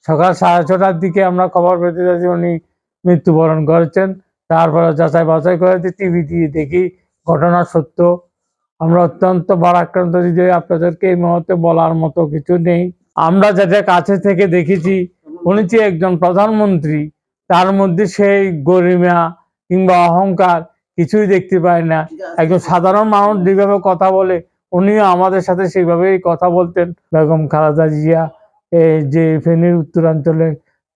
সকাল 6:30টার দিকে আমরা খবর পেতে যাচ্ছি উনি মৃত্যুবরণ করেছেন। তারপরে যাচাই বাছাই করে টিভি দিয়ে দেখি ঘটনা সত্য। আমরা অত্যন্ত ভারাক্রান্ত হৃদয়ে আপনাদেরকে এই মুহূর্তে বলার মতো কিছু নেই। আমরা যাদের কাছে থেকে দেখেছি, উনি যে একজন প্রধানমন্ত্রী, তার মধ্যে সেই গরিমা কিংবা অহংকার কিছুই দেখতে পাই না। একজন সাধারণ মানুষ যেভাবে কথা বলে উনিও আমাদের সাথে সেইভাবেই কথা বলতেন। বেগম খালেদা জিয়া যে ফেনীর উত্তরাঞ্চলে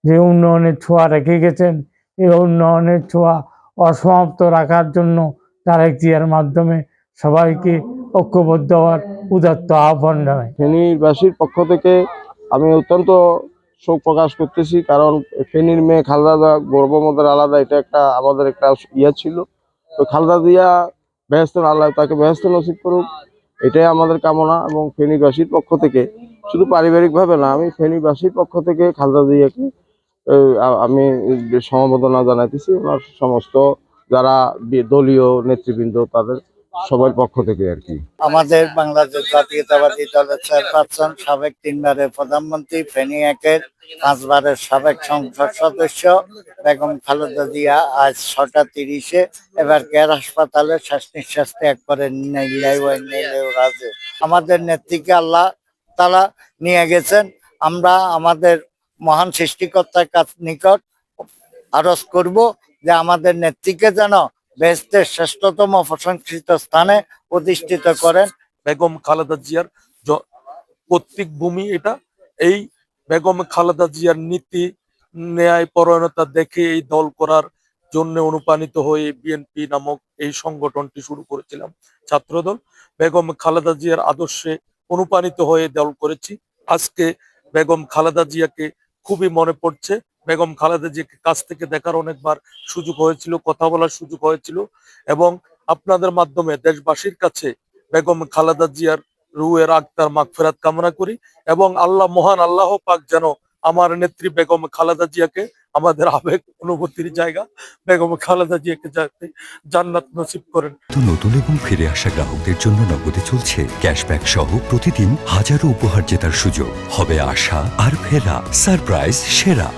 যে উন্নয়নের ছোঁয়া রেখে গেছেন, এই উন্নয়নের ছোঁয়া অসমাপ্ত রাখার জন্য তারেক জিয়ার মাধ্যমে সবাইকে ঐক্যবদ্ধ হওয়ার উদাত্ত আহ্বান জানাই। ফেনীবাসীর পক্ষ থেকে আমি অত্যন্ত শোক প্রকাশ করতেছি, কারণ ফেনীর মেয়ে খালেদা গর্বমদের আলাদা, এটা আমাদের একটা ইয়ে ছিল। তো খালেদা জিয়া বেহেশতের, আল্লাহ তাকে বেহেশত নসিব করুক, এটাই আমাদের কামনা। এবং ফেনীবাসীর পক্ষ থেকে, শুধু পারিবারিকভাবে না, আমি ফেনীবাসীর পক্ষ থেকে খালেদা জিয়াকে আমি সমবেদনা জানাইতেছি। ওনার সমস্ত যারা দলীয় নেতৃবৃন্দ তাদের সবার পক্ষ থেকে আর কি। আমাদের বাংলাদেশ জাতীয়তাবাদী দলের চেয়ারপারসন, সাবেক 3 বারের প্রধানমন্ত্রী, ফেনী 1-এর 5 বারের সাবেক সংসদ সদস্য বেগম খালেদা জিয়া আজ 6:30-এ এবার কেয়ার হাসপাতালে শ্বাস নিঃশ্বাস ত্যাগ করেন। আমাদের নেত্রীকে আল্লাহ তাআলা নিয়ে গেছেন। আমরা আমাদের মহান সৃষ্টিকর্তার নিকট আরজ করব যে আমাদের নেত্রীকে যেন বেহেশতের শ্রেষ্ঠতম প্রশংসিত স্থানে প্রতিষ্ঠিত করেন। বেগম খালেদা জিয়ার পৈতৃক ভূমি এটা। এই বেগম খালেদা জিয়ার নীতি ন্যায় পরায়ণতা দেখে এই দল করার জন্য অনুপ্রাণিত হয়ে বিএনপি নামক এই সংগঠনটি শুরু করেছিলাম, ছাত্রদল। বেগম খালেদা জিয়ার আদর্শে অনুপ্রাণিত হয়ে দল করেছি। আজকে বেগম খালেদা জিয়াকে খুবই মনে পড়ছে। বেগম খালেদা জিয়াকে কাছ থেকে দেখার অনেকবার সুযোগ হয়েছিল, কথা বলার সুযোগ হয়েছিল, এবং আপনাদের মাধ্যমে দেশবাসীর কাছে বেগম খালেদা জিয়ার রুহের আত্মার মাগফিরাত কামনা করি, এবং মহান আল্লাহ পাক যেন আমার নেত্রী বেগম খালেদা জিয়াকে, আমাদের আবেগ অনুভূতির জায়গা বেগম খালেদা জিয়াকে যাতে জান্নাত নসিব করেন। নতুন এবং ফিরে আসা গ্রাহকদের জন্য নগদে চলছে ক্যাশব্যাক সহ প্রতিদিন হাজারো উপহার জেতার সুযোগ। হবে আশা আর ফেরা, সারপ্রাইজ সেরা।